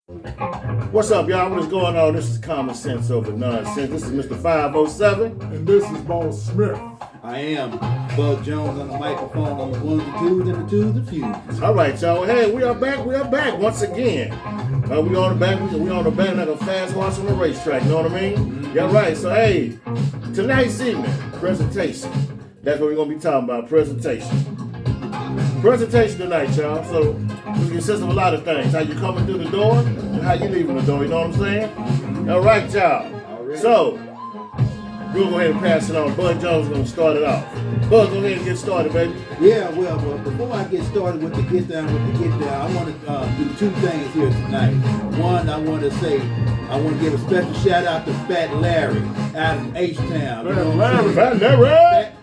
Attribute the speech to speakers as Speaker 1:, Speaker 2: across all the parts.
Speaker 1: What's up, y'all? What is going on? This is Common Sense Over Nonsense. This is Mr. 507.
Speaker 2: And this is Boss Smith.
Speaker 3: I am Bud Jones on the microphone on the ones and twos and the twos and fews.
Speaker 1: All right, y'all. Hey, we are back once again. We on the back like a fast horse on the racetrack. You know what I mean? Mm-hmm. Yeah, right. So, hey, tonight's evening, presentation. That's what we're going to be talking about, presentation. Presentation tonight, y'all. So, it consists of a lot of things. How you coming through the door and how you leaving the door. You know what I'm saying? All right, y'all. So, we'll go ahead and pass it on. Bud Jones is going to start it off. Bud, go ahead and get started, baby.
Speaker 3: Yeah, well, before I get started with the get down, I want to do two things here tonight. One, I want to give a special shout out to Fat Larry out in H-Town.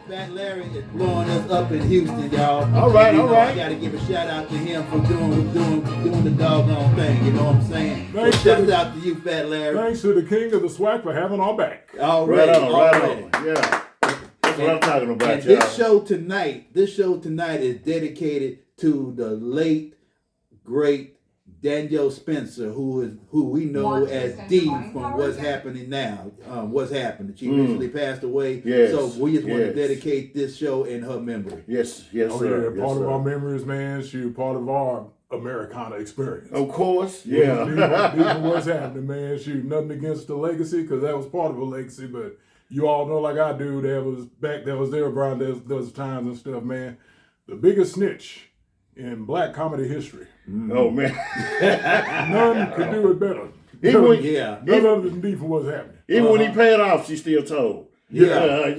Speaker 3: Fat Larry is blowing us up in Houston, y'all.
Speaker 1: All right.
Speaker 3: I got to give a shout out to him for doing the doggone thing. You know what I'm saying? Shout out to you, Fat Larry.
Speaker 2: Thanks to the king of the SWAC for having our back.
Speaker 3: Already.
Speaker 1: Right on. Yeah. That's what I'm talking about,
Speaker 3: and
Speaker 1: y'all.
Speaker 3: This show tonight is dedicated to the late, great Danielle Spencer, who we know as Dee from What's Happening Now. What's Happening? She recently passed away.
Speaker 1: Yes.
Speaker 3: So we just want to dedicate this show in her memory.
Speaker 1: Yes,
Speaker 2: Oh,
Speaker 1: sir.
Speaker 2: yeah, part of our memories, man. She was part of our Americana experience.
Speaker 1: Of course, yeah.
Speaker 2: These are What's Happening, man. Shoot, nothing against the legacy, because that was part of a legacy, but you all know, like I do, there was times and stuff, man. The biggest snitch in black comedy history.
Speaker 1: Oh, man.
Speaker 2: None could do it better. None other than Dee for What's Happening.
Speaker 1: Even when he paid off, she still told. You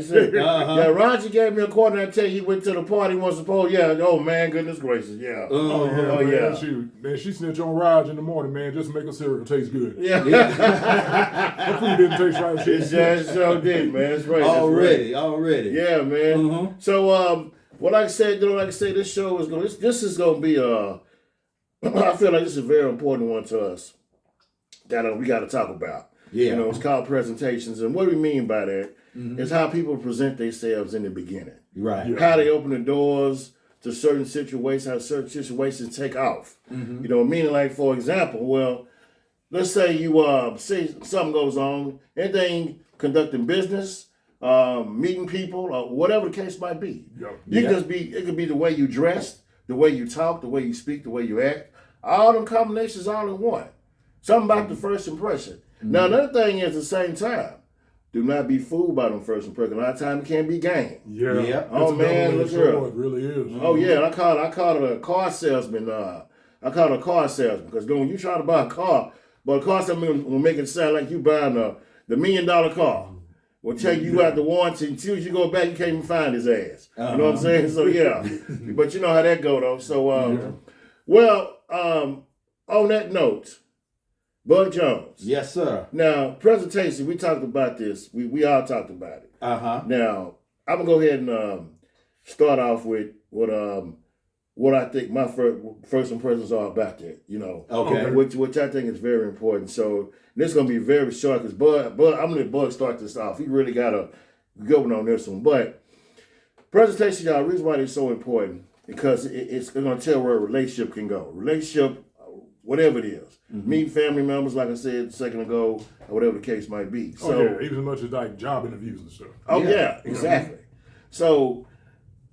Speaker 1: see? Yeah, Roger gave me a quarter and I tell you he went to the party once upon. Yeah, oh man, goodness gracious, yeah.
Speaker 2: Man, she snitched on Raj in the morning, man, just to make her cereal taste good.
Speaker 1: Yeah.
Speaker 2: Her food didn't taste right.
Speaker 1: It just so did, man. That's right.
Speaker 3: Already.
Speaker 1: Yeah, man. So what I said, this show is going. This is going to be I feel like this is a very important one to us that we got to talk about.
Speaker 3: Yeah.
Speaker 1: You know, it's called presentations, and what we mean by that is how people present themselves in the beginning.
Speaker 3: Right.
Speaker 2: Yeah.
Speaker 1: How they open the doors to certain situations, how certain situations take off. You know, meaning like, for example, well, let's say you see something goes on, anything conducting business, meeting people, or whatever the case might be. It could be the way you dress, the way you talk, the way you speak, the way you act. All them combinations all in one. Something about the first impression. Now, another thing is at the same time, do not be fooled by them first impressions. A lot of times it can be game.
Speaker 2: Yeah.
Speaker 1: Oh, man, look here.
Speaker 2: It really is.
Speaker 1: Oh, yeah, I called it a car salesman. I called it a car salesman because when you try to buy a car, but a car salesman will make it sound like you buying the $1 million car. Will take you out the warranty until you go back, you can't even find his ass. You know what I'm saying? So, yeah. But you know how that go, though. So, on that note, Bud Jones.
Speaker 3: Yes, sir.
Speaker 1: Now, presentation, we talked about this. We all talked about it. Now, I'm going to go ahead and start off with what I think my first impressions are about that, you know.
Speaker 3: Okay.
Speaker 1: Which I think is very important. So, this is going to be very short because Bud, I'm going to let Bud start this off. He really got a good one on this one. But presentation, y'all, the reason why it's so important because it's going to tell where a relationship can go. Relationship, whatever it is. Meeting family members, like I said a second ago, or whatever the case might be. So,
Speaker 2: even as much as like job interviews and stuff.
Speaker 1: Oh, yeah exactly. So,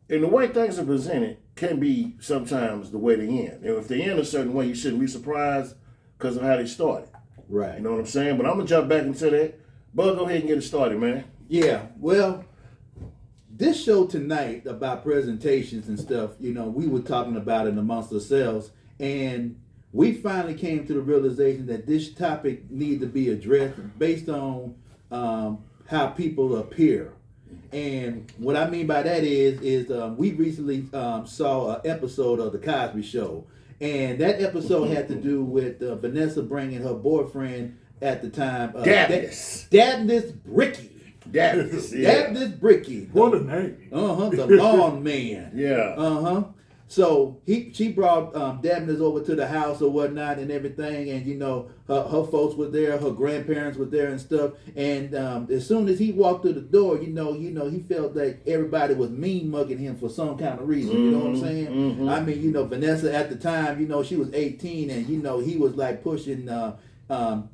Speaker 1: and the way things are presented can be sometimes the way they end. And if they end a certain way, you shouldn't be surprised because of how they started.
Speaker 3: Right.
Speaker 1: You know what I'm saying? But I'm going to jump back into that. Bud, go ahead and get it started, man.
Speaker 3: Yeah, well, this show tonight about presentations and stuff, you know, we were talking about it amongst ourselves, and we finally came to the realization that this topic needs to be addressed based on how people appear. And what I mean by that is we recently saw an episode of The Cosby Show. And that episode had to do with Vanessa bringing her boyfriend at the time. Dabness Bricky.
Speaker 1: Dabness
Speaker 3: Bricky.
Speaker 2: What a name.
Speaker 3: The lawn man.
Speaker 1: Yeah.
Speaker 3: So she brought Dabney's over to the house or whatnot and everything, and her folks were there, her grandparents were there and stuff. And as soon as he walked through the door, he felt like everybody was mean mugging him for some kind of reason. You know what I'm saying?
Speaker 1: Mm-hmm.
Speaker 3: I mean, Vanessa at the time, she was 18, and he was like pushing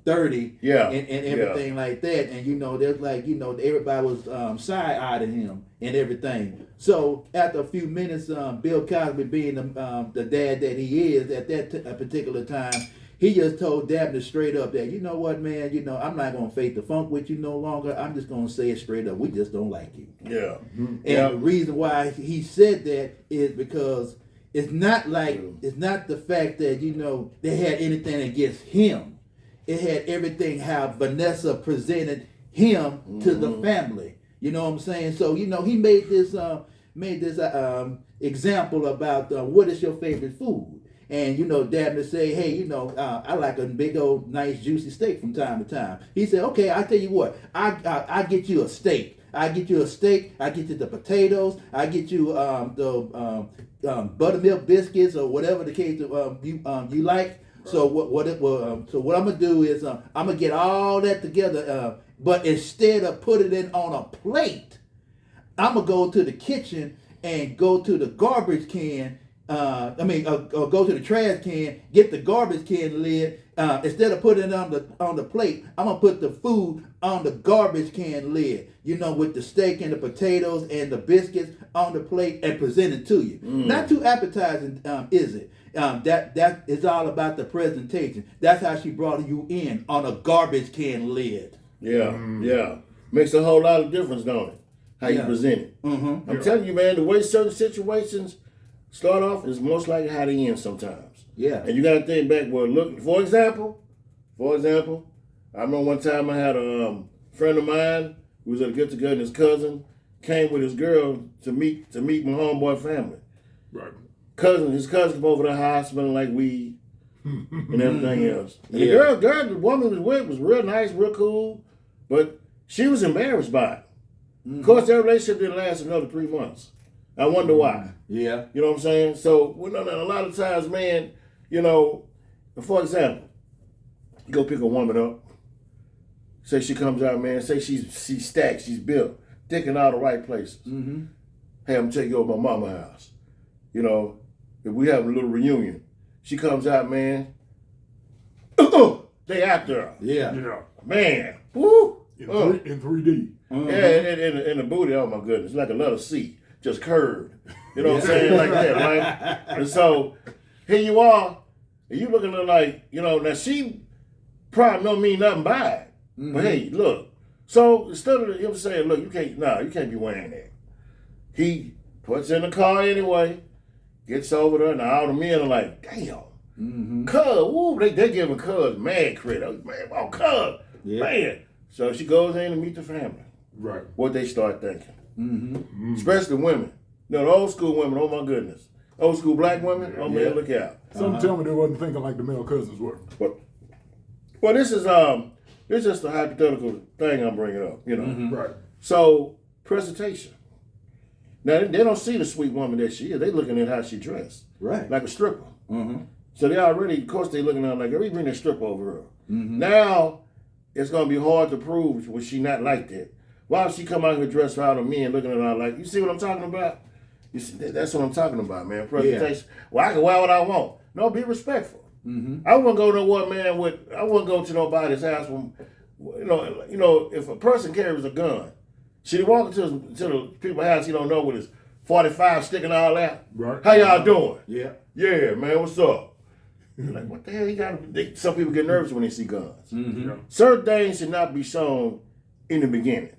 Speaker 3: 30,
Speaker 1: Yeah.
Speaker 3: and everything like that. And there's like everybody was side-eyeing him and everything. So after a few minutes, Bill Cosby being the dad that he is at that particular time, he just told Dabney straight up that, you know what, man, I'm not gonna fake the funk with you no longer. I'm just gonna say it straight up. We just don't like you.
Speaker 1: Yeah.
Speaker 3: And the reason why he said that is because it's not the fact that they had anything against him. It had everything how Vanessa presented him to the family. You know what I'm saying? So he made this example about what is your favorite food, and Dabney say, hey, I like a big old nice juicy steak from time to time. He said, okay, I tell you what, I get you a steak. I get you a steak. I get you the potatoes. I get you the buttermilk biscuits or whatever the case you like. So what I'm gonna do is I'm gonna get all that together, but instead of putting it on a plate, I'm gonna go to the kitchen and go to the garbage can. Go to the trash can, get the garbage can lid. Instead of putting it on the plate, I'm gonna put the food on the garbage can lid. With the steak and the potatoes and the biscuits on the plate and present it to you. Not too appetizing, is it? That is all about the presentation. That's how she brought you in on a garbage can lid.
Speaker 1: Yeah, yeah. Makes a whole lot of difference, don't it? How you present it.
Speaker 3: Mm-hmm.
Speaker 1: I'm telling you, man, the way certain situations start off is most likely how they end sometimes.
Speaker 3: Yeah.
Speaker 1: And you got to think back. Well, look, for example, I remember one time I had a friend of mine who was at a get together, and his cousin came with his girl to meet my homeboy family.
Speaker 2: Right.
Speaker 1: His cousin come over to the house smelling like weed and everything else. And
Speaker 3: Yeah.
Speaker 1: the woman was with was real nice, real cool, but she was embarrassed by it. Of course, their relationship didn't last another 3 months. I wonder why.
Speaker 3: Yeah.
Speaker 1: You know what I'm saying? So, a lot of times, man, for example, you go pick a woman up, say she comes out, man, say she's stacked, she's built, thick in all the right places.
Speaker 3: Mm-hmm.
Speaker 1: Hey, I'm gonna take you over to my mama's house. If we have a little reunion, she comes out, man, they out there.
Speaker 3: Yeah.
Speaker 2: Yeah.
Speaker 1: Man, woo!
Speaker 2: In 3D.
Speaker 3: Mm-hmm.
Speaker 1: Yeah, and the booty, oh my goodness, like a letter C, just curved. You know what I'm saying? Like that, right? And so, here you are, and you looking at her like, now she probably don't mean nothing by it.
Speaker 3: Mm-hmm.
Speaker 1: But hey, look. So, instead of him saying, look, you can't be wearing that. He puts in the car anyway, gets over there, and all the men are like, damn.
Speaker 3: Mm-hmm.
Speaker 1: Cuz, woo, they giving Cuz mad credit. Man, oh, Cuz,
Speaker 3: Yeah.
Speaker 1: man. So she goes in to meet the family.
Speaker 2: Right.
Speaker 1: What they start thinking.
Speaker 3: Mm-hmm.
Speaker 1: Especially women. The old school women, oh my goodness. Old school black women, oh man, look out.
Speaker 2: Some tell me they wasn't thinking like the male cousins were.
Speaker 1: Well, this is just a hypothetical thing I'm bringing up,
Speaker 3: Mm-hmm.
Speaker 2: Right.
Speaker 1: So, presentation. Now, they don't see the sweet woman that she is. They looking at how she dressed.
Speaker 3: Right.
Speaker 1: Like a stripper.
Speaker 3: Mm-hmm.
Speaker 1: So they already, of course, they looking at her like, every bring a stripper over her.
Speaker 3: Mm-hmm.
Speaker 1: Now, it's going to be hard to prove was she not like that. Why would she come out here dressed for all the men looking at her like, you see what I'm talking about? You see, that's what I'm talking about, man. Presentation. Yeah. Well, I can wear what I want. No, be respectful.
Speaker 3: Mm-hmm.
Speaker 1: I wouldn't go nowhere, man. I wouldn't go to nobody's house when, if a person carries a gun, should he walk into the people's house he don't know with his 45 sticking all out?
Speaker 2: Right.
Speaker 1: How y'all doing?
Speaker 3: Yeah.
Speaker 1: Yeah, man. What's up? Like, what the hell? Some people get nervous when they see guns.
Speaker 3: Mm-hmm.
Speaker 2: Yeah.
Speaker 1: Certain things should not be shown in the beginning.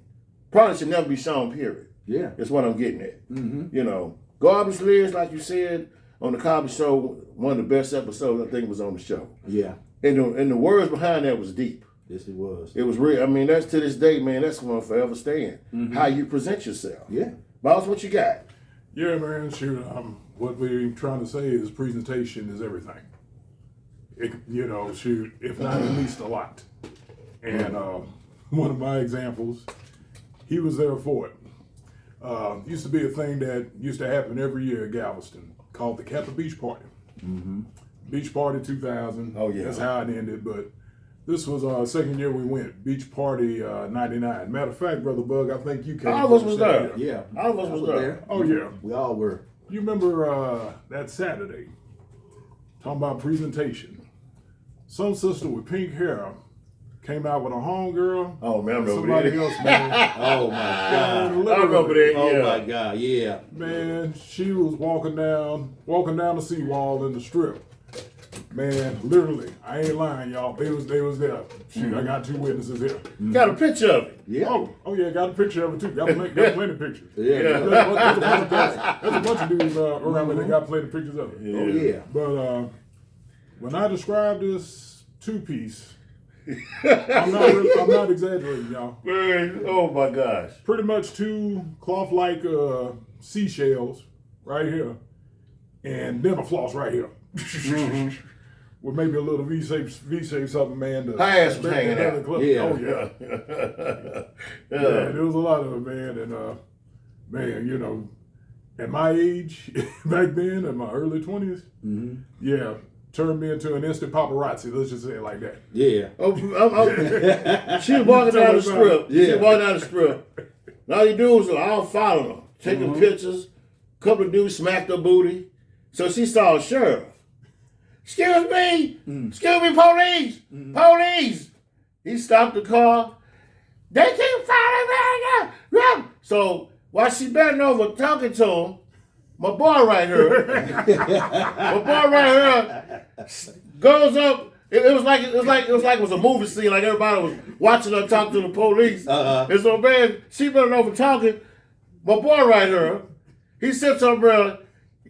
Speaker 1: Probably should never be shown. Period.
Speaker 3: Yeah.
Speaker 1: That's what I'm getting at.
Speaker 3: Mm-hmm.
Speaker 1: Garbage lids, like you said on the Cosby Show, one of the best episodes I think was on the show.
Speaker 3: Yeah.
Speaker 1: And the words behind that was deep.
Speaker 3: Yes, it was.
Speaker 1: It was real. I mean, that's to this day, man. That's going to forever stand.
Speaker 3: Mm-hmm.
Speaker 1: How you present yourself.
Speaker 3: Yeah.
Speaker 1: Boss, what you got?
Speaker 2: Yeah, man. Shoot. What we're trying to say is presentation is everything. Shoot. If not at least a lot. And one of my examples, he was there for it. Used to be a thing that used to happen every year at Galveston called the Capitol Beach Party. Beach Party 2000.
Speaker 1: Oh, yeah.
Speaker 2: That's how it ended. But this was our second year we went. Beach Party 99. Matter of fact, Brother Bug, I think you came.
Speaker 1: All of us was there.
Speaker 3: Yeah.
Speaker 1: All of us was there.
Speaker 2: Oh, yeah.
Speaker 3: We all were.
Speaker 2: You remember that Saturday, talking about presentation. Some sister with pink hair came out with a homegirl.
Speaker 1: Oh, man, I remember
Speaker 2: Somebody
Speaker 1: that.
Speaker 2: else, man.
Speaker 3: Oh my God.
Speaker 1: I remember that,
Speaker 3: Oh
Speaker 1: yeah.
Speaker 3: my God. Yeah.
Speaker 2: Man, she was walking down the seawall in the Strip. Man, literally, I ain't lying, y'all. They was there. Shoot, I got 2 witnesses here.
Speaker 1: Got a picture of it.
Speaker 3: Yeah.
Speaker 2: Oh yeah, got a picture of it too. Got plenty of pictures.
Speaker 3: Yeah.
Speaker 2: There's a bunch of dudes around me that got plenty of pictures of it.
Speaker 3: Oh yeah.
Speaker 2: But when I describe this 2-piece, I'm not exaggerating, y'all.
Speaker 1: Man, oh my gosh.
Speaker 2: Pretty much 2 cloth-like seashells right here, and then a floss right here. With maybe a little V-shape something, man.
Speaker 1: Her ass was hanging out.
Speaker 3: Yeah.
Speaker 2: Oh yeah. Yeah, there was a lot of it, man, and man, you know, at my age back then, in my early 20s, yeah, turned me into an instant paparazzi. Let's just say it like that.
Speaker 3: Yeah.
Speaker 1: She was walking down the strip. She
Speaker 3: Yeah.
Speaker 1: was walking down the strip. And all you do was all follow her, taking pictures. Couple of dudes smacked her booty. So she saw a sheriff. Excuse me, police, police. He stopped the car. They keep following me. So while she bending over talking to him, my boy right here, goes up. It was like it was a movie scene. Like everybody was watching her talk to the police. And so man, she bending over talking. My boy right here, he sits up there,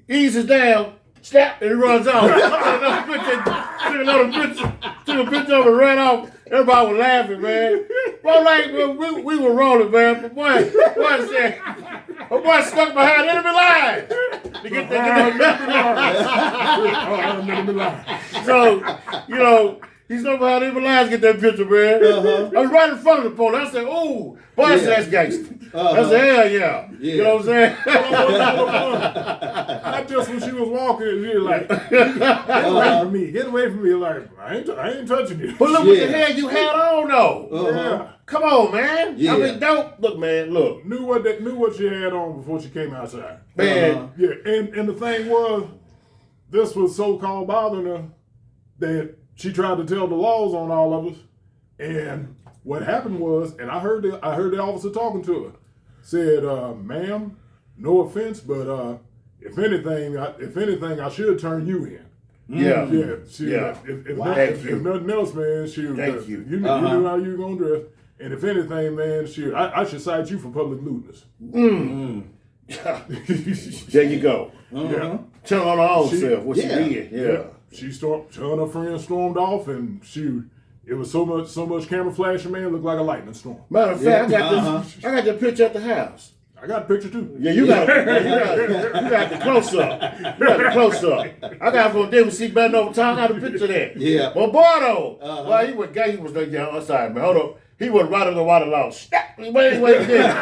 Speaker 1: eases down. Snap, and he runs off. Took a picture of it, ran off. Everybody was laughing, man. Well, like, we were rolling, man. But boy said, my boy stuck behind enemy lines. To get that. So, you know, he stuck behind enemy lines to get that picture, man. I was right in front of the pole. I said, ooh, boy, that's gangster. I said, hell yeah. You know what I'm saying?
Speaker 2: Not just when she was walking, she was like, get away from me, get away from me. Like, I ain't touching you.
Speaker 1: But look what the hell you had on, though.
Speaker 2: Yeah.
Speaker 1: Come on, man.
Speaker 3: Yeah.
Speaker 1: I mean, don't look, man. Look,
Speaker 2: Knew what she had on before she came outside.
Speaker 1: man.
Speaker 2: Yeah, and the thing was, this was so called bothering her that she tried to tell the laws on all of us. And what happened was, and I heard the officer talking to her, said, "Ma'am, no offense, but if anything, I should turn you in."
Speaker 1: Yeah.
Speaker 2: Yeah, If nothing else, man,
Speaker 1: Thank you.
Speaker 2: You knew how you were gonna dress, and if anything, man, I should cite you for public lewdness.
Speaker 1: There you go.
Speaker 2: Yeah.
Speaker 1: Tell on her own self what she did. Yeah.
Speaker 2: She her and her friends stormed off, and it was so much camera flashing, man, it looked like a lightning storm.
Speaker 1: Matter of fact, I got the picture at the house.
Speaker 2: I got a picture too.
Speaker 1: Yeah, you got the close up. You got the close up. I got it from them. See bending over time. I got a picture there.
Speaker 3: Yeah.
Speaker 1: But boy, though, well, he was gay. He was like, yeah, I'm sorry, man. Hold up. He was right on the water law. Snap. Wait, there.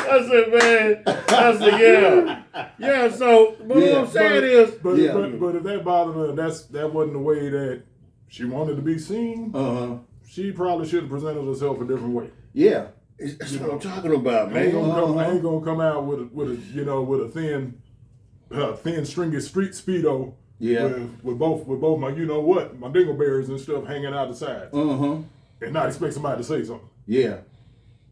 Speaker 1: I said, man. I said, yeah. Yeah, so, but what I'm saying is.
Speaker 2: But if that bothered her, that wasn't the way that she wanted to be seen. She probably should have presented herself a different way.
Speaker 3: Yeah.
Speaker 1: That's what I'm talking about,
Speaker 2: I ain't
Speaker 1: man.
Speaker 2: gonna come out with a thin stringy street speedo.
Speaker 3: Yeah.
Speaker 2: With both my my dingleberries and stuff hanging out the side. And not expect somebody to say something.
Speaker 3: Yeah.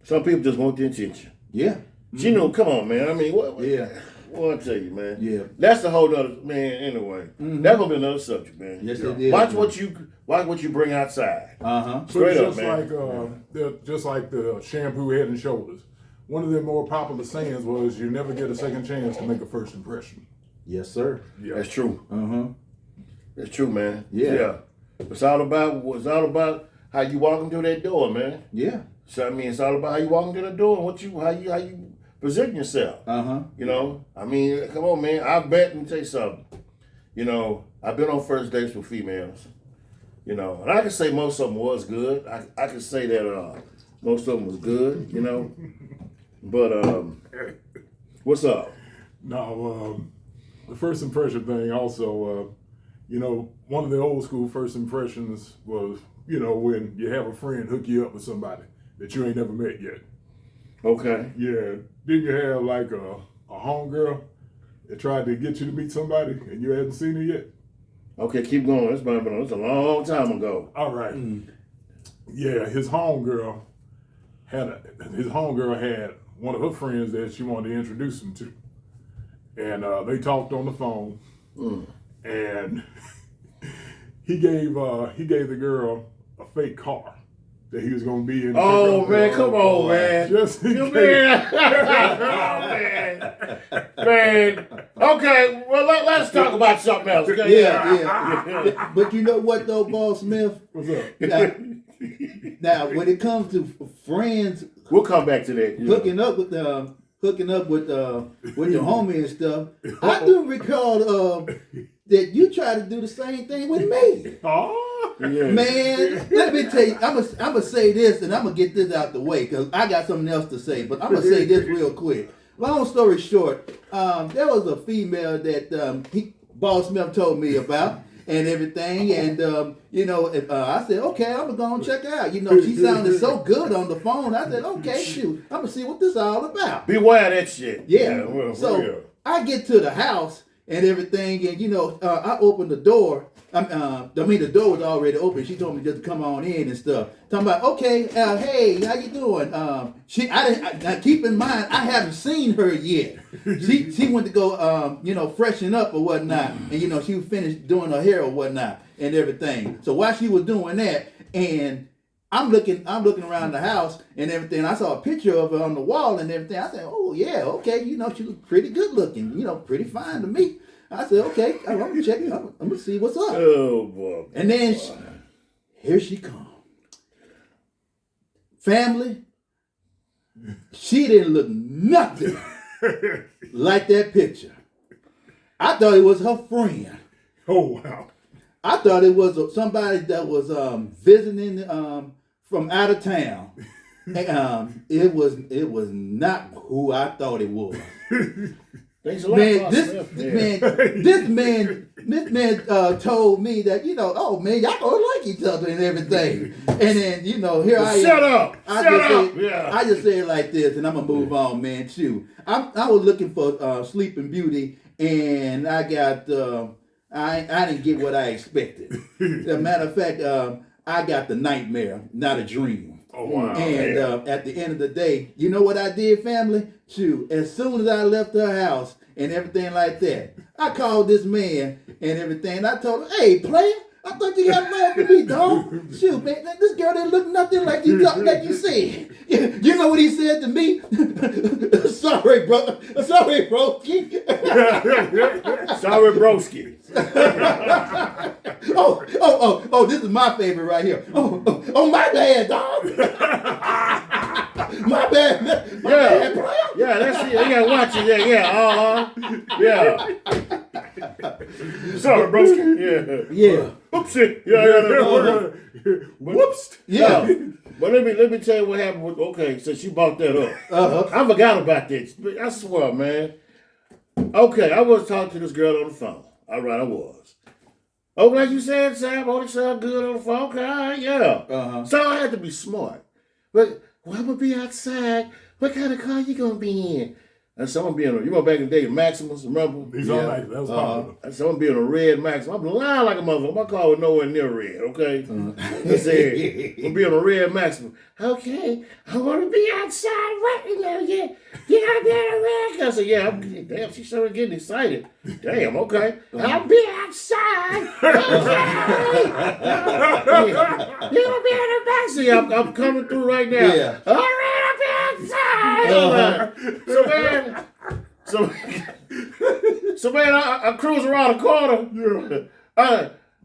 Speaker 1: Some people just want the attention.
Speaker 3: Yeah.
Speaker 1: She know, come on, man. I mean, what?
Speaker 3: Yeah.
Speaker 1: What I tell you, man.
Speaker 3: Yeah.
Speaker 1: That's the whole other, man, anyway. That's going to be another subject, man.
Speaker 3: Yes, it is.
Speaker 1: Watch what you bring outside. Straight
Speaker 2: But
Speaker 1: up, man.
Speaker 2: just like the shampoo Head and Shoulders. One of their more popular sayings was, "You never get a second chance to make a first impression."
Speaker 3: Yes, sir.
Speaker 2: Yeah.
Speaker 1: That's true. That's true, man.
Speaker 3: Yeah.
Speaker 1: It's all about how you walking through that door, man.
Speaker 3: Yeah.
Speaker 1: So I mean, it's all about how you walking through the door and how you present yourself. You know, I mean, come on, man. I bet. Let me tell you something. You know, I've been on first dates with females. You know, and I can say most of them was good. I can say that most of them was good. You know, but What's up?
Speaker 2: No, the first impression thing also, one of the old school first impressions was, when you have a friend hook you up with somebody that you ain't never met yet.
Speaker 1: Okay.
Speaker 2: Yeah. Then you have like a homegirl that tried to get you to meet somebody and you hadn't seen her yet.
Speaker 1: Okay, keep going. It's a long time ago.
Speaker 2: All right. Yeah, his homegirl had one of her friends that she wanted to introduce him to. And they talked on the phone, and he gave the girl a fake car that he was going to be in.
Speaker 1: Oh man, come on, man.
Speaker 2: Just in
Speaker 1: You
Speaker 2: case.
Speaker 1: man. Okay, well let's talk about something else. Okay?
Speaker 3: Yeah. But you know what though, Boss Smith?
Speaker 2: What's up?
Speaker 3: Now, when it comes to friends
Speaker 1: We'll come back to that.
Speaker 3: hooking up with your homie and stuff, I do recall that you try to do the same thing with me.
Speaker 2: Oh,
Speaker 1: Yeah.
Speaker 3: Man, let me tell you, I'm gonna say this, and I'm gonna get this out the way because I got something else to say. But I'm gonna say this real quick. Long story short, there was a female that Boss Smith told me about and everything, and I said, okay, I'm gonna go and check her out. She sounded so good on the phone. I said, okay, shoot, I'm gonna see what this is all about.
Speaker 1: Beware that shit.
Speaker 3: Yeah.
Speaker 1: Well,
Speaker 3: So
Speaker 1: real.
Speaker 3: I get to the house and everything, and I opened the door. The door was already open. She told me just to come on in and stuff. Talking about, okay, hey, how you doing? Now keep in mind, I haven't seen her yet. She went to go, freshen up or whatnot, and she was finished doing her hair or whatnot and everything. So while she was doing that, and I'm looking around the house and everything. I saw a picture of her on the wall and everything. I said, oh yeah, okay, she looked pretty good looking, pretty fine to me. I said, okay, I'm gonna check it. I'm gonna see what's up.
Speaker 1: Oh boy.
Speaker 3: And then here she comes. Family, she didn't look nothing like that picture. I thought it was her friend.
Speaker 2: oh wow.
Speaker 3: I thought it was somebody that was visiting from out of town. And, it was not who I thought it was.
Speaker 1: Thanks a lot,
Speaker 3: Man,
Speaker 1: Boss
Speaker 3: this
Speaker 1: Smith.
Speaker 3: man told me that oh man, y'all gonna like each other and everything. And then here I am.
Speaker 1: Shut up.
Speaker 3: I just say it like this, and I'm gonna move on, man. Shoot, I was looking for Sleeping Beauty, and I got I didn't get what I expected. As a matter of fact, I got the nightmare, not a dream.
Speaker 2: Oh wow.
Speaker 3: And at the end of the day, you know what I did, family? Shoot, as soon as I left her house and everything like that, I called this man and everything. And I told him, hey, player, I thought you had love for me, dog. Shoot, man, this girl didn't look nothing like you said. You know what he said to me? Sorry, brother. Sorry, bro.
Speaker 1: Sorry, broski.
Speaker 3: Oh, this is my favorite right here. Oh, my bad, dog. My bad, bad, player.
Speaker 1: Yeah, that's it. You gotta watch it. Yeah. Sorry, broski.
Speaker 3: Yeah.
Speaker 1: Oopsie. Yeah.
Speaker 2: Whoops.
Speaker 3: Yeah.
Speaker 1: But let me tell you what happened with. Okay, so she brought that up. I forgot about this. I swear, man. Okay, I was talking to this girl on the phone. All right, I was. Oh, like you said, Sam, it sound good on the phone. Okay, all right, yeah. So I had to be smart. But I'm gonna be outside. What kind of car you gonna be in? And so I'm gonna be in a, back in the day, Maximus, remember?
Speaker 2: These are nice. That was popular.
Speaker 1: I said, I'm gonna be in a red Maximus. I'm lying like a motherfucker. My car was nowhere near red, okay? I said, I'm gonna be in a red Maximus. Okay, I wanna be outside. What? You gotta be in a red car. I said, yeah, damn, she started getting excited. Damn, okay. I'll be outside. Okay. You gonna be in the back. See, I'm coming through right now.
Speaker 3: Yeah.
Speaker 1: All right, I'll be outside. So man, I cruise around the corner.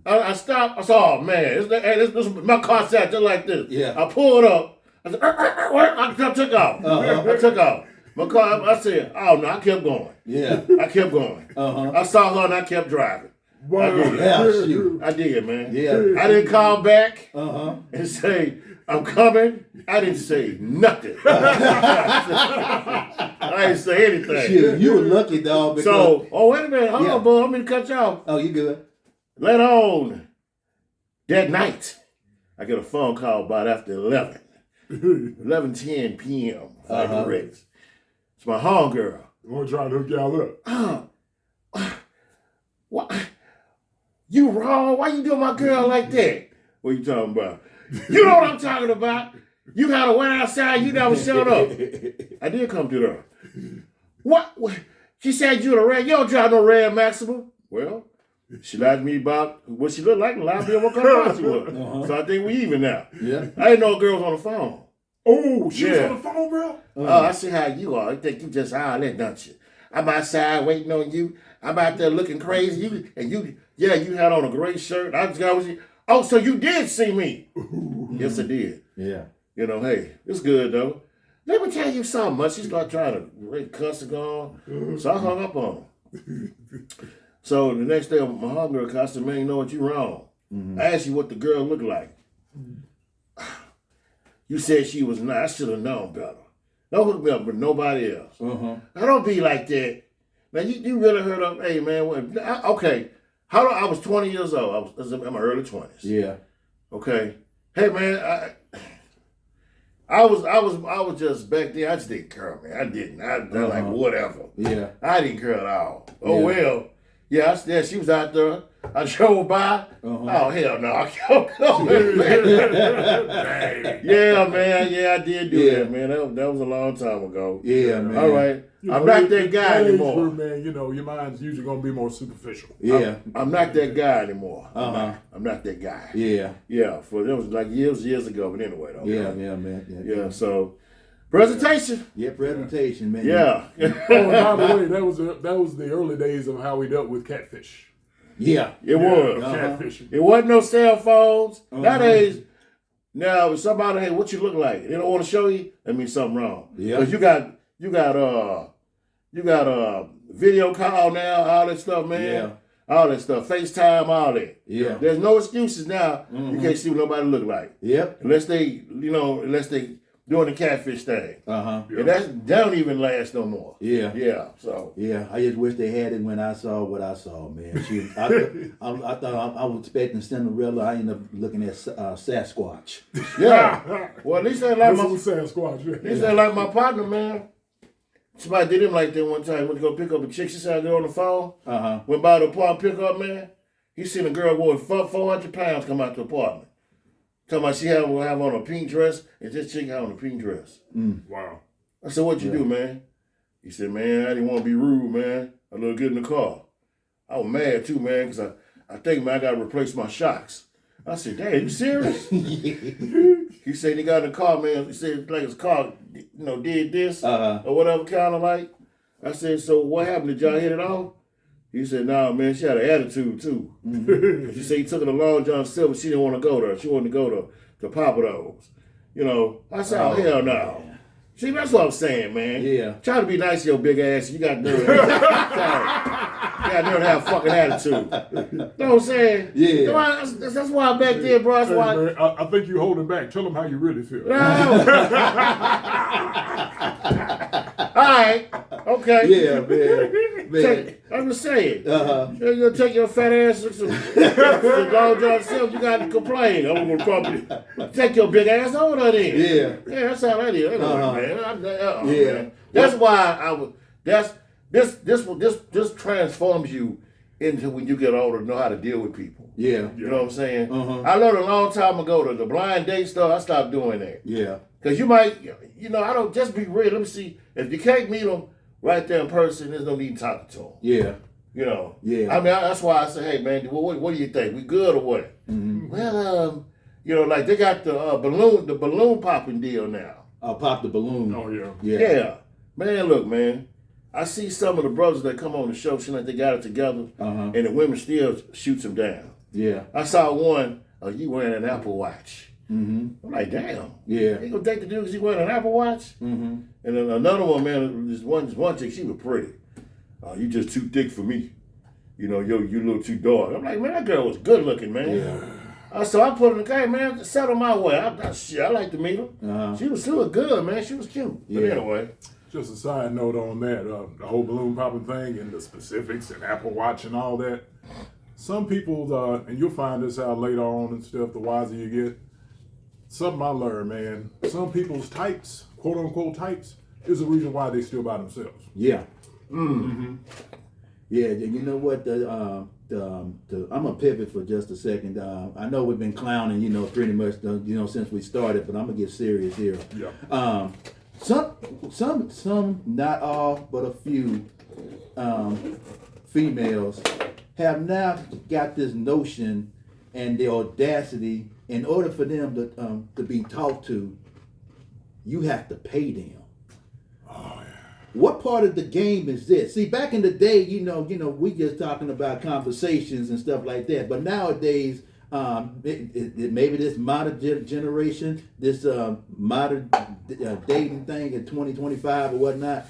Speaker 1: I stopped. I said, oh man, this my car sat just like this.
Speaker 3: Yeah.
Speaker 1: I pulled up. I said, I took off. I took off. My car. I said, oh no, I kept going.
Speaker 3: Yeah.
Speaker 1: I kept going. I saw her and I kept driving.
Speaker 3: Yeah, shoot.
Speaker 1: I did, man.
Speaker 3: Yeah.
Speaker 1: I didn't call back
Speaker 3: Uh-huh.
Speaker 1: and say, I'm coming. I didn't say nothing. I didn't say anything.
Speaker 3: Shit, you were lucky, dog. Because,
Speaker 1: So, wait a minute. Hold
Speaker 3: Yeah.
Speaker 1: on, boy. I'm going to cut you off.
Speaker 3: oh, you good?
Speaker 1: Later on that night, I get a phone call about after 11:10 p.m. if I'm correct. It's my homegirl.
Speaker 2: I'm gonna try to hook y'all up.
Speaker 1: What? You wrong? Why you doing my girl like that? What you talking about? You know what I'm talking about. You had a went outside, you never showed up. I did come to her. What? She said you the red. You don't drive no red Maxima. Well, she lied to me about what she looked like and lied to me on what kind of car she was. So I think we even now.
Speaker 3: Yeah.
Speaker 1: I didn't know girls on the phone.
Speaker 2: Oh, she was
Speaker 1: Yeah.
Speaker 2: on the phone, bro?
Speaker 1: Oh, I see how you are. I think you just all that, don't you? I'm outside waiting on you. I'm out there looking crazy. You had on a gray shirt. I was you. Oh, so you did see me? Yes, I did.
Speaker 3: Yeah.
Speaker 1: You know, hey, it's good though. Let me tell you something. She started trying to cuss and go on. So I hung up on her. So the next day, my homegirl called, I said, man, you know what? You wrong. I asked you what the girl looked like. You said she was nice. I should have known better. Don't hook me up with nobody else. I don't be like that. Now, you really heard of, hey, man, okay. I was 20 years old. I was in my early 20s.
Speaker 3: Yeah.
Speaker 1: Okay. Hey, man, I was just back there. I just didn't care, man. I didn't. I like whatever.
Speaker 3: Yeah.
Speaker 1: I didn't care at all. Oh
Speaker 3: Yeah.
Speaker 1: well. Yeah, she was out there. I drove by. Oh hell no! Yeah, man. Yeah, I did do that, man. That was a long time ago.
Speaker 3: Yeah, man.
Speaker 1: All right.
Speaker 2: You
Speaker 1: I'm
Speaker 2: know,
Speaker 1: not that guy
Speaker 2: age
Speaker 1: anymore.
Speaker 2: group, man, you know, your mind's usually gonna be more superficial.
Speaker 3: Yeah.
Speaker 1: I'm not that guy anymore.
Speaker 3: Uh-huh.
Speaker 1: I'm not that guy.
Speaker 3: Yeah.
Speaker 1: Yeah. For that was like years ago, but anyway, though.
Speaker 3: Yeah, man.
Speaker 1: Yeah. So presentation.
Speaker 3: Yeah, presentation, man.
Speaker 1: Yeah.
Speaker 2: Oh, and by the way, that was the early days of how we dealt with catfish.
Speaker 3: Yeah.
Speaker 1: It was.
Speaker 2: Catfishing.
Speaker 1: It wasn't no cell phones. Nowadays, now if somebody, hey, what you look like? They don't want to show you. That means something wrong.
Speaker 3: Yeah.
Speaker 1: Because you got video call now, all that stuff, man.
Speaker 3: Yeah.
Speaker 1: All that stuff, FaceTime, all that.
Speaker 3: Yeah.
Speaker 1: There's no excuses now. You can't see what nobody look like
Speaker 3: Yep.
Speaker 1: unless they doing the catfish thing. And that don't even last no more.
Speaker 3: Yeah.
Speaker 1: Yeah. So.
Speaker 3: Yeah, I just wish they had it when I saw what I saw, man. Shoot, I thought I was expecting Cinderella. I ended up looking at Sasquatch.
Speaker 1: Yeah. Well, at least they like
Speaker 2: That's
Speaker 1: my.
Speaker 2: what we saying, Squatch.
Speaker 1: At least they like my partner, man. Somebody did him like that one time. Went to go pick up a chick. She said I go on the phone. Went by the apartment, pick up, man. He seen a girl going 400 pounds come out the apartment. Talking about she have on a pink dress, and this chick have on a pink dress.
Speaker 2: Wow.
Speaker 1: I said, what you do, man? He said, man, I didn't want to be rude, man. I look good in the car. I was mad too, man, because I think, man, I got to replace my shocks. I said, damn, you serious? He said he got in the car, man. He said like his car, did this or whatever kind of like. I said, so what happened? Did y'all hit it off? He said, nah, man, she had an attitude too. She said he took her to Long John Silver. She didn't want to go there. She wanted to go to Papa Do's. I said, oh, hell no. See, that's what I'm saying, man.
Speaker 3: Yeah.
Speaker 1: Try to be nice to your big ass. You got to do it. You got to have a fucking attitude. You know what I'm saying?
Speaker 3: Yeah.
Speaker 1: That's why back there, bro. That's
Speaker 2: Hey,
Speaker 1: why.
Speaker 2: man, I think you're holding back. Tell them how you really feel.
Speaker 1: All right. Okay.
Speaker 3: Yeah, man.
Speaker 1: I'm just saying. You'll take your fat ass to Long John Silver. You got to complain. I'm going to probably take your big ass over there.
Speaker 3: Yeah.
Speaker 1: Yeah, that's how that is. Man.
Speaker 3: Yeah.
Speaker 1: Man. That's why I would. This transforms you into when you get older, know how to deal with people.
Speaker 3: Yeah.
Speaker 1: You know what I'm saying? I learned a long time ago that the blind date stuff. I stopped doing that.
Speaker 3: Yeah.
Speaker 1: Because you might, I don't just be real. Let me see. If you can't meet them right there in person, there's no need talking to them.
Speaker 3: Yeah.
Speaker 1: Yeah. I mean, that's why I say, hey, man, what do you think? We good or what? Well, like they got the balloon popping deal now.
Speaker 3: I'll pop the balloon.
Speaker 2: Oh, yeah.
Speaker 1: Yeah. Man, look, man. I see some of the brothers that come on the show, seem like they got it together, and the women still shoots them down.
Speaker 3: Yeah.
Speaker 1: I saw one, you wearing an Apple Watch. I'm like, damn.
Speaker 3: Yeah.
Speaker 1: You gonna date the dude because he wearing an Apple Watch? And then another one, man, this one chick, she was pretty. You just too thick for me. you know, you a little too dark. I'm like, man, that girl was good looking, man. So I put her in the car, man, settle my way. I like to meet her.
Speaker 3: Uh-huh.
Speaker 1: She looked good, man. She was cute. But anyway.
Speaker 2: Just a side note on that, the whole balloon popping thing and the specifics and Apple Watch and all that. Some people, and you'll find this out later on and stuff, the wiser you get. Something I learned, man. Some people's types, quote unquote types, is the reason why they still by themselves.
Speaker 3: Yeah. Mm-hmm. Yeah, you know what? I'm gonna pivot for just a second. I know we've been clowning, you know, pretty much, since we started, but I'm gonna get serious here.
Speaker 2: Yeah.
Speaker 3: Some, not all, but a few females have now got this notion and the audacity. In order for them to be talked to, you have to pay them.
Speaker 2: Oh yeah.
Speaker 3: What part of the game is this? See, back in the day, we just talking about conversations and stuff like that. But nowadays, maybe this modern generation, this modern dating thing in 2025 or whatnot,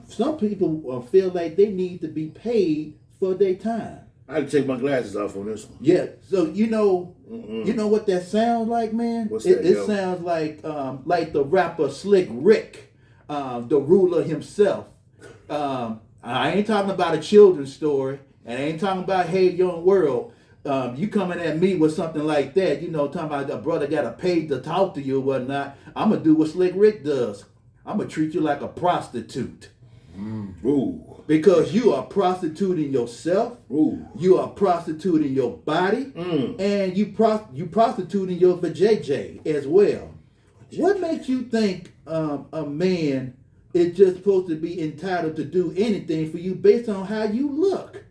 Speaker 3: some people feel like they need to be paid for their time.
Speaker 1: I had to take my glasses off on this one.
Speaker 3: Yeah, so you know what that sounds like, man?
Speaker 1: What's that,
Speaker 3: it sounds like the rapper Slick Rick, the ruler himself. I ain't talking about a children's story, and I ain't talking about Hey Young World. You coming at me with something like that, talking about a brother got to pay to talk to you or whatnot. I'm gonna do what Slick Rick does. I'm gonna treat you like a prostitute.
Speaker 1: Ooh.
Speaker 3: Because you are prostituting yourself,
Speaker 1: Ooh.
Speaker 3: you are prostituting your body, and you prostituting your vajayjay as well. What makes you think a man is just supposed to be entitled to do anything for you based on how you look?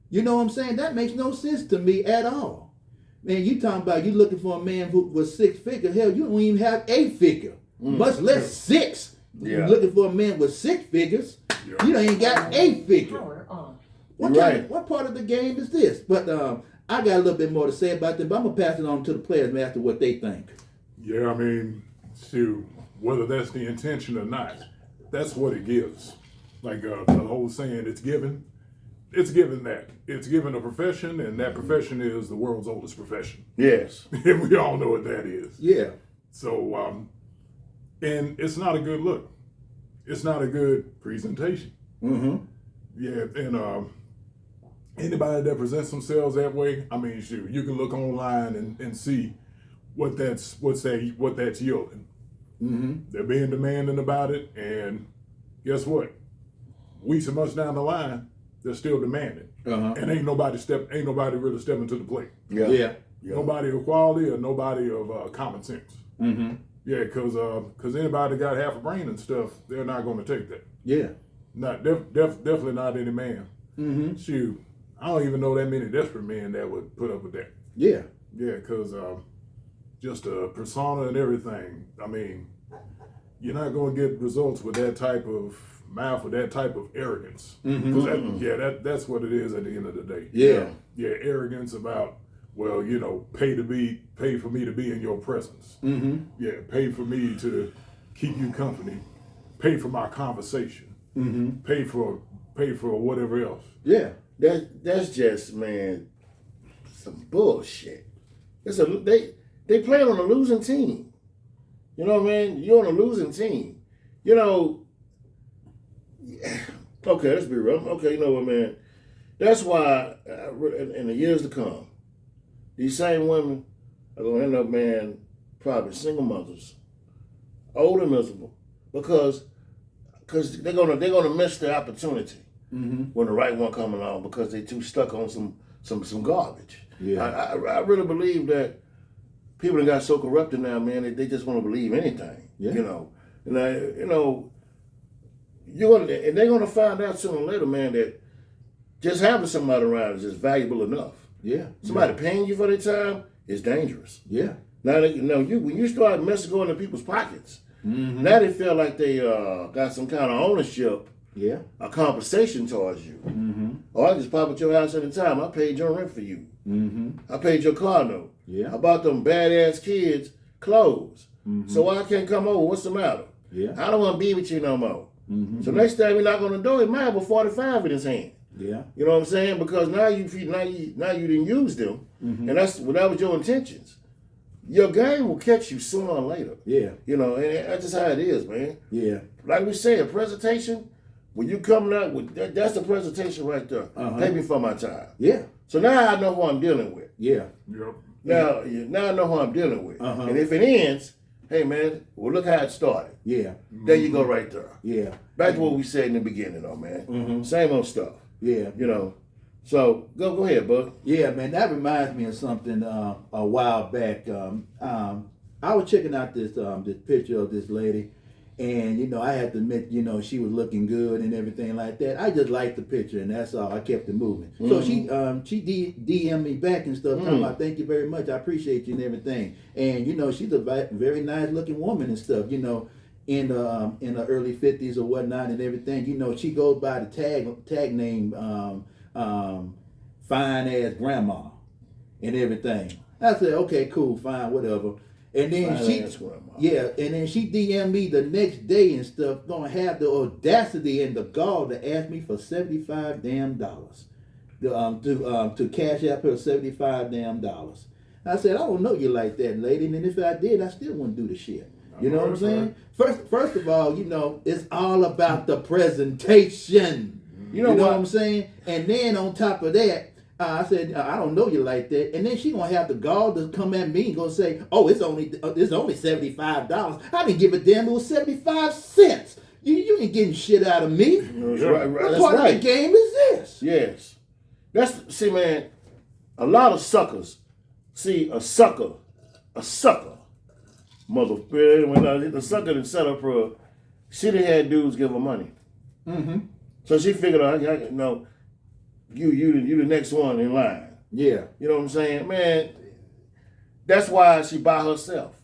Speaker 3: You know what I'm saying? That makes no sense to me at all. Man, you talking about you looking for a man who was 6 figure. Hell, you don't even have 8 figure, much less 6.
Speaker 1: Yeah.
Speaker 3: You're looking for a man with 6 figures.
Speaker 2: Yeah.
Speaker 3: You ain't got 8 figure. What part of the game is this? But I got a little bit more to say about that, but I'm going to pass it on to the players and ask them what they think.
Speaker 2: Yeah, I mean, shoot, whether that's the intention or not, that's what it gives. Like the whole saying, it's given. It's given that. It's given a profession, and that profession is the world's oldest profession.
Speaker 1: Yes.
Speaker 2: And we all know what that is.
Speaker 3: Yeah.
Speaker 2: So, and it's not a good look. It's not a good presentation.
Speaker 3: Mm-hmm.
Speaker 2: Yeah, and anybody that presents themselves that way, I mean, shoot, you can look online and see what that's yielding.
Speaker 3: Mm-hmm.
Speaker 2: They're being demanding about it, and guess what? Weeks and months down the line, they're still demanding, and ain't nobody really stepping to the plate.
Speaker 1: Yeah.
Speaker 3: Yeah.
Speaker 2: Nobody of quality or nobody of common sense.
Speaker 3: Mm-hmm.
Speaker 2: Yeah, because anybody that got half a brain and stuff, they're not going to take that.
Speaker 3: Yeah.
Speaker 2: Not definitely not any man.
Speaker 3: Mm-hmm.
Speaker 2: Shoot, I don't even know that many desperate men that would put up with that.
Speaker 3: Yeah.
Speaker 2: Yeah, because just a persona and everything. I mean, you're not going to get results with that type of mouth or that type of arrogance.
Speaker 3: Mm-hmm.
Speaker 2: That's what it is at the end of the day.
Speaker 3: Yeah.
Speaker 2: Yeah, arrogance about, well, pay for me to be in your presence.
Speaker 3: Mm-hmm.
Speaker 2: Yeah, pay for me to keep you company. Pay for my conversation.
Speaker 3: Mm-hmm.
Speaker 2: Pay for whatever else.
Speaker 3: Yeah.
Speaker 1: That's just, man, some bullshit. They play on a losing team. You know what I mean? You're on a losing team. Okay, let's be real. Okay, you know what, man? That's why in the years to come, these same women are going to end up, man, probably single mothers, old and miserable, because they're gonna miss their opportunity when the right one come along because they too stuck on some garbage.
Speaker 3: Yeah.
Speaker 1: I really believe that people got so corrupted now, man, they just want to believe anything.
Speaker 3: Yeah.
Speaker 1: And they're gonna find out sooner or later, man, that just having somebody around is just valuable enough.
Speaker 3: Yeah.
Speaker 1: Somebody paying you for their time is dangerous.
Speaker 3: Yeah.
Speaker 1: Now, when you start going in people's pockets, now they feel like they got some kind of ownership,
Speaker 3: Yeah.
Speaker 1: a compensation towards you. Oh, I just pop at your house anytime. I paid your rent for you. I paid your car note.
Speaker 3: Yeah.
Speaker 1: I bought them badass kids clothes. So I can't come over. What's the matter?
Speaker 3: Yeah.
Speaker 1: I don't want to be with you no more. So next time you're not going to do it, might have a 45 in his hand.
Speaker 3: Yeah.
Speaker 1: You know what I'm saying? Because now you didn't use them, and that was your intentions. Your game will catch you sooner or later.
Speaker 3: Yeah.
Speaker 1: You know, and that's just how it is, man.
Speaker 3: Yeah.
Speaker 1: Like we said, presentation. When you coming out with that's the presentation right there. Pay me for my time.
Speaker 3: Yeah.
Speaker 1: So now I know who I'm dealing with.
Speaker 3: Yeah.
Speaker 2: Yep.
Speaker 1: Now I know who I'm dealing with.
Speaker 3: Uh-huh.
Speaker 1: And if it ends, hey man, well look how it started.
Speaker 3: Yeah.
Speaker 1: There you go right there.
Speaker 3: Yeah.
Speaker 1: Back to what we said in the beginning though, man. Same old stuff.
Speaker 3: Yeah.
Speaker 1: You know. So go ahead, bud.
Speaker 3: Yeah, man, that reminds me of something a while back. I was checking out this picture of this lady, and you know, I had to admit, you know, she was looking good and everything like that. I just liked the picture, and that's all. I kept it moving. So she DM'd me back and stuff, talking about thank you very much, I appreciate you and everything. And you know, she's a very nice looking woman and stuff. You know, in the early 50s or whatnot and everything. You know, she goes by the tag name. Fine ass grandma and everything. I said, okay, cool, fine, whatever. And then and then she DM'd me the next day and stuff, gonna have the audacity and the gall to ask me for $75 damn to cash out her $75 damn. I said, I don't know you like that, lady, and if I did, I still wouldn't do the shit. You know what I'm saying? First of all, you know, it's all about the presentation. You know what I'm saying? And then on top of that, I said, I don't know you like that. And then she gonna have the gall to come at me and gonna say, oh, it's only $75. I didn't give a damn. It was 75 cents. You ain't getting shit out of me. What part of the game is this?
Speaker 1: Yes. See, man, a lot of suckers see a sucker, motherfucker. When the sucker that set up her, she done had dudes give her money. So she figured out, you the next one in line.
Speaker 3: Yeah.
Speaker 1: You know what I'm saying? Man, that's why she by herself.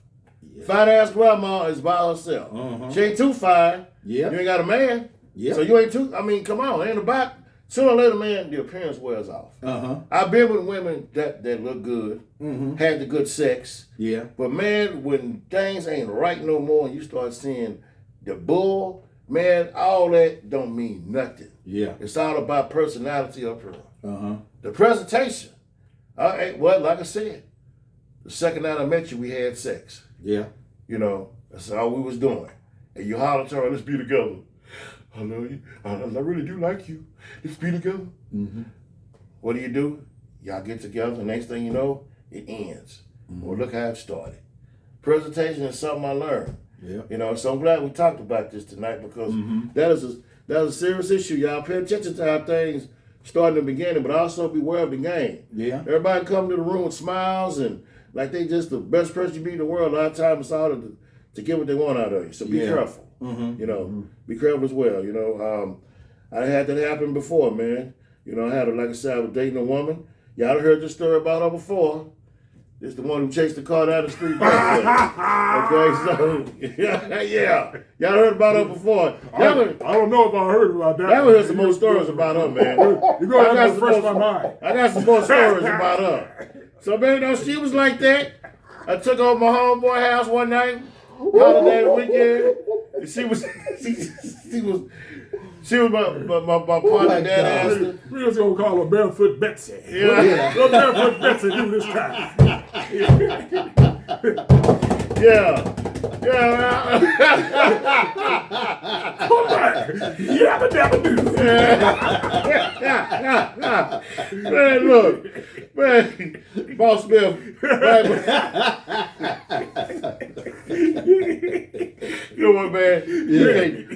Speaker 1: Fine ass grandma is by herself. She ain't too fine.
Speaker 3: Yeah.
Speaker 1: You ain't got a man.
Speaker 3: Yeah.
Speaker 1: So you ain't too, I mean, come on. Ain't about, sooner or later, man, the appearance wears off. I've been with women that look good, had the good sex.
Speaker 3: Yeah.
Speaker 1: But man, when things ain't right no more and you start seeing the bull, man, all that don't mean nothing.
Speaker 3: Yeah.
Speaker 1: It's all about personality up here. The presentation. Well, like I said, the second night I met you, we had sex.
Speaker 3: Yeah.
Speaker 1: You know, that's all we was doing. And you hollered to her, let's be together. I love you. I really do like you. Let's be together. What do? Y'all get together, the next thing you know, it ends. Well, look how it started. Presentation is something I learned.
Speaker 3: Yeah.
Speaker 1: You know, so I'm glad we talked about this tonight because that is a serious issue. Y'all pay attention to how things start in the beginning, but also beware of the game.
Speaker 3: Yeah.
Speaker 1: Everybody come to the room with smiles and like they just the best person you be in the world. A lot of times it's all to get what they want out of you. So be careful. You know, be careful as well. You know, I had that happen before, man. You know, like I said, I was dating a woman. Y'all heard this story about her before. It's the one who chased the car down the street. Okay, so yeah. Y'all heard about her before.
Speaker 2: I don't know if I heard about that.
Speaker 1: Y'all heard some more stories about her, man.
Speaker 2: You're going to have to refresh my mind.
Speaker 1: I got some more stories about her. So, man, you know, she was like that. I took her to my homeboy house one night, holiday weekend. And she was my partner, Dad asked her.
Speaker 2: We're just going to call her Barefoot Betsy.
Speaker 1: Yeah.
Speaker 2: What Barefoot Betsy do this time?
Speaker 1: Yeah.
Speaker 2: Come back. Yabba dabba do.
Speaker 1: Man, look. Man, Boss Bill. You know what, man?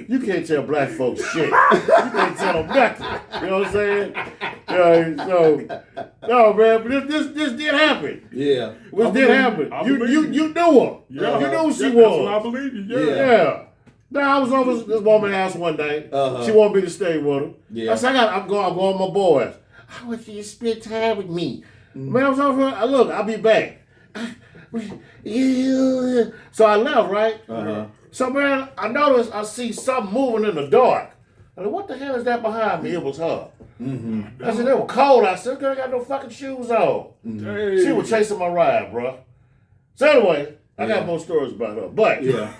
Speaker 1: You can't tell black folks shit. You can't tell them nothing. You know what I'm saying? So, no, man, but this did happen.
Speaker 3: Yeah.
Speaker 1: This did happen. You knew her.
Speaker 2: Yeah.
Speaker 1: You knew who she
Speaker 2: That's
Speaker 1: was.
Speaker 2: what I believe you.
Speaker 1: Yeah. Now I was over this woman's house one night. She wanted me to stay with her.
Speaker 3: Yeah.
Speaker 1: I said, I'm going with my boys. I want you to spend time with me. Man, I was over here. Look, I'll be back. So I left, right? So, man, I noticed I see something moving in the dark. I said, what the hell is that behind me? It was her. I said, it was cold. I said, girl, I got no fucking shoes on.
Speaker 2: Hey.
Speaker 1: She was chasing my ride, bro. So anyway, I got more stories about her. But
Speaker 3: Yeah.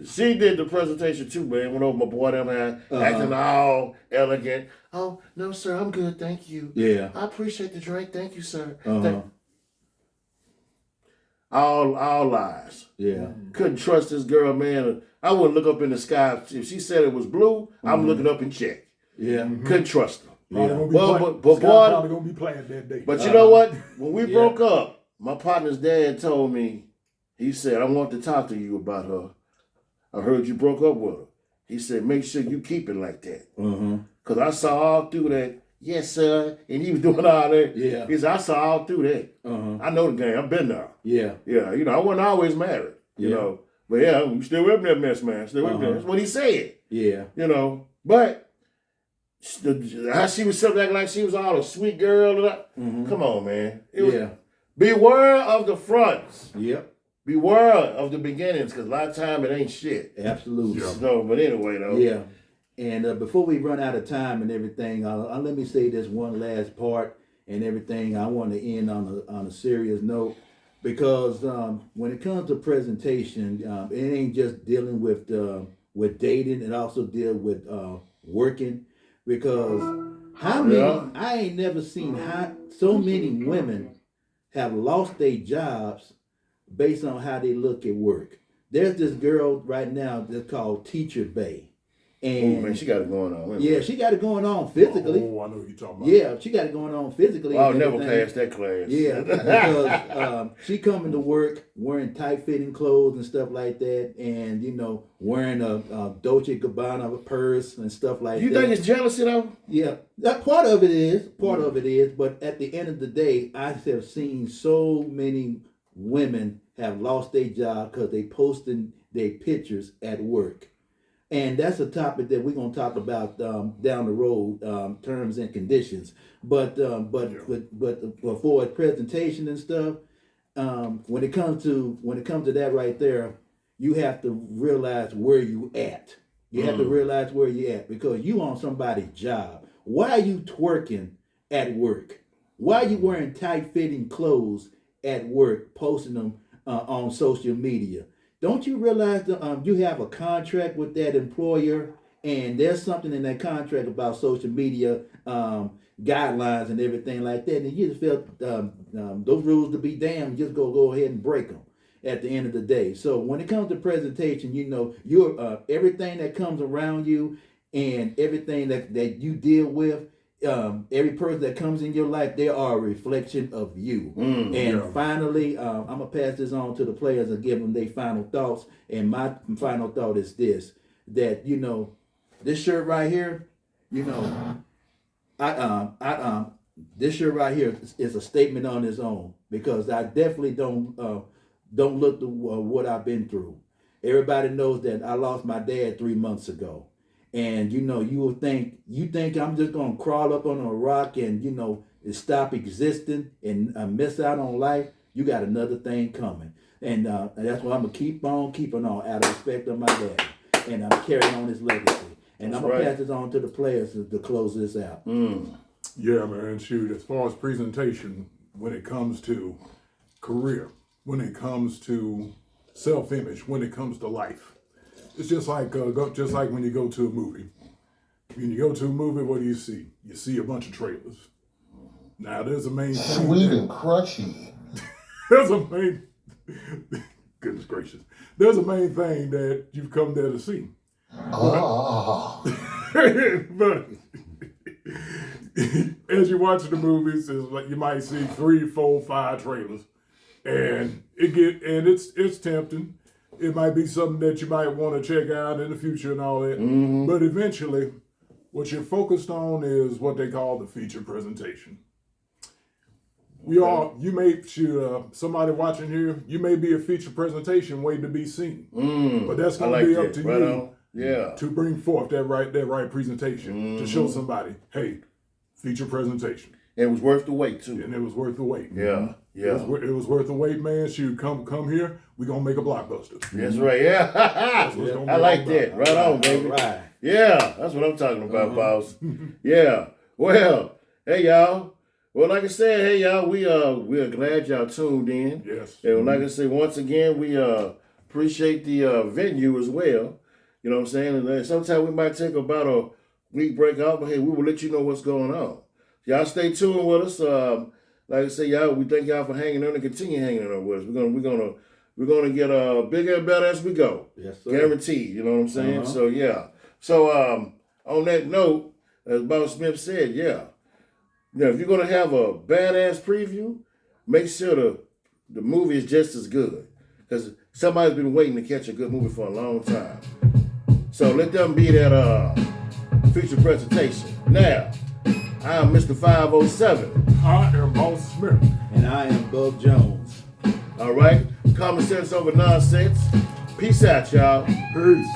Speaker 1: she did the presentation too, man. Went over my boy down there, acting all elegant. Oh, no, sir, I'm good, thank you.
Speaker 3: Yeah.
Speaker 1: I appreciate the drink, thank you, sir.
Speaker 3: Uh-huh.
Speaker 1: All lies.
Speaker 3: Yeah.
Speaker 1: Couldn't trust this girl, man. I wouldn't look up in the sky. If she said it was blue, I'm looking up and check.
Speaker 3: Yeah.
Speaker 1: Couldn't trust her.
Speaker 2: Probably
Speaker 3: Yeah.
Speaker 2: gonna be
Speaker 1: But
Speaker 2: playing-
Speaker 1: boy,
Speaker 2: Scott probably gonna be playing that day.
Speaker 1: but you know what? When we
Speaker 3: Yeah.
Speaker 1: broke up, my partner's dad told me, he said, I want to talk to you about her. I heard you broke up with her. He said, make sure you keep it like that.
Speaker 3: Uh-huh.
Speaker 1: Because I saw all through that, yes, sir. And he was doing all that.
Speaker 3: Yeah.
Speaker 1: He said, I saw all through that.
Speaker 3: Uh-huh.
Speaker 1: I know the game. I've been there.
Speaker 3: Yeah.
Speaker 1: Yeah, I wasn't always married, you
Speaker 3: Yeah.
Speaker 1: know. But yeah, we still with that mess, man. Still with me. That's what he said,
Speaker 3: Yeah.
Speaker 1: But how she was sitting acting like she was all a sweet girl. Come on, man.
Speaker 3: Yeah.
Speaker 1: Beware of the fronts.
Speaker 3: Yep.
Speaker 1: Beware of the beginnings, because a lot of time it ain't shit.
Speaker 3: Absolutely.
Speaker 2: Yeah.
Speaker 1: So, but anyway, though.
Speaker 3: Yeah. And before we run out of time and everything, let me say this one last part and everything. I want to end on a serious note, because when it comes to presentation, it ain't just dealing with dating. It also deal with working, because how many
Speaker 1: Yeah.
Speaker 3: I ain't never seen so many women have lost their jobs based on how they look at work. There's this girl right now that's called Teacher Bay.
Speaker 1: Oh,
Speaker 3: And
Speaker 1: man, she got it going on.
Speaker 3: yeah, she got it going on physically.
Speaker 2: Oh, I know what you're talking about.
Speaker 3: Yeah, she got it going on physically.
Speaker 1: I'll
Speaker 3: and
Speaker 1: never
Speaker 3: everything.
Speaker 1: pass that class.
Speaker 3: Yeah, because she coming to work wearing tight fitting clothes and stuff like that, and wearing a Dolce Gabbana purse and stuff like
Speaker 1: You
Speaker 3: that.
Speaker 1: think it's jealousy, though?
Speaker 3: Yeah, that part of it is. But at the end of the day, I have seen so many women have lost their job because they posting their pictures at work. And that's a topic that we're gonna talk about down the road, terms and conditions. But for a presentation and stuff, when it comes to that right there, you have to realize where you at. You have to realize where you at, because you on somebody's job. Why are you twerking at work? Why are you wearing tight fitting clothes at work, posting them on social media? Don't you realize that you have a contract with that employer, and there's something in that contract about social media guidelines and everything like that, and you just felt those rules to be damned, just go ahead and break them at the end of the day. So when it comes to presentation, you're everything that comes around you and everything that you deal with, every person that comes in your life, they are a reflection of you. Finally, I'm gonna pass this on to the players and give them their final thoughts. And my final thought is this: that this shirt right here, this shirt right here is a statement on its own, because I definitely don't look to what I've been through. Everybody knows that I lost my dad 3 months ago. And you will think I'm just gonna crawl up on a rock and stop existing and miss out on life. You got another thing coming, and that's why I'm gonna keep on keeping on out of respect of my dad, and I'm carrying on his legacy. And I'm gonna pass this on to the players to close this out.
Speaker 2: Yeah, man, shoot. As far as presentation, when it comes to career, when it comes to self-image, when it comes to life, it's just like when you go to a movie. When you go to a movie, what do you see? You see a bunch of trailers. Now there's a main thing.
Speaker 4: Sweet and crushy.
Speaker 2: There's a main. Goodness gracious. There's a main thing that you've come there to see. But as you're watching the movies, it's like you might see 3, 4, 5 trailers, and it's tempting. It might be something that you might want to check out in the future and all that. But eventually, what you're focused on is what they call the feature presentation. You may, somebody watching here, you may be a feature presentation waiting to be seen. But that's going to be up to you to bring forth that right presentation to show somebody, hey, feature presentation.
Speaker 1: It was worth the wait, too.
Speaker 2: And it was worth the wait.
Speaker 1: Yeah.
Speaker 2: It was worth the wait, man. Shoot, come here. We're going to make a blockbuster.
Speaker 1: That's right, yeah. I like that. Right on, baby.
Speaker 3: Right.
Speaker 1: Yeah, that's what I'm talking about, boss. Yeah. Well, hey, y'all. Well, like I said, hey y'all, we are glad y'all tuned in.
Speaker 2: Yes.
Speaker 1: And like I said, once again, we appreciate the venue as well. You know what I'm saying? And sometimes we might take about a week break out, but hey, we will let you know what's going on. Y'all stay tuned with us. Like I say, y'all, we thank y'all for hanging on and continue hanging on with us. We're gonna get bigger and better as we go.
Speaker 3: Yes, sir.
Speaker 1: Guaranteed. You know what I'm saying?
Speaker 3: Uh-huh.
Speaker 1: So yeah. So on that note, as Bob Smith said, yeah. Now, if you're gonna have a badass preview, make sure the movie is just as good, because somebody's been waiting to catch a good movie for a long time. So let them be that feature presentation. Now, I am Mr. 507.
Speaker 2: I am Boss Smith.
Speaker 3: And I am Bub Jones.
Speaker 1: All right, common sense over nonsense. Peace out, y'all.
Speaker 2: Peace.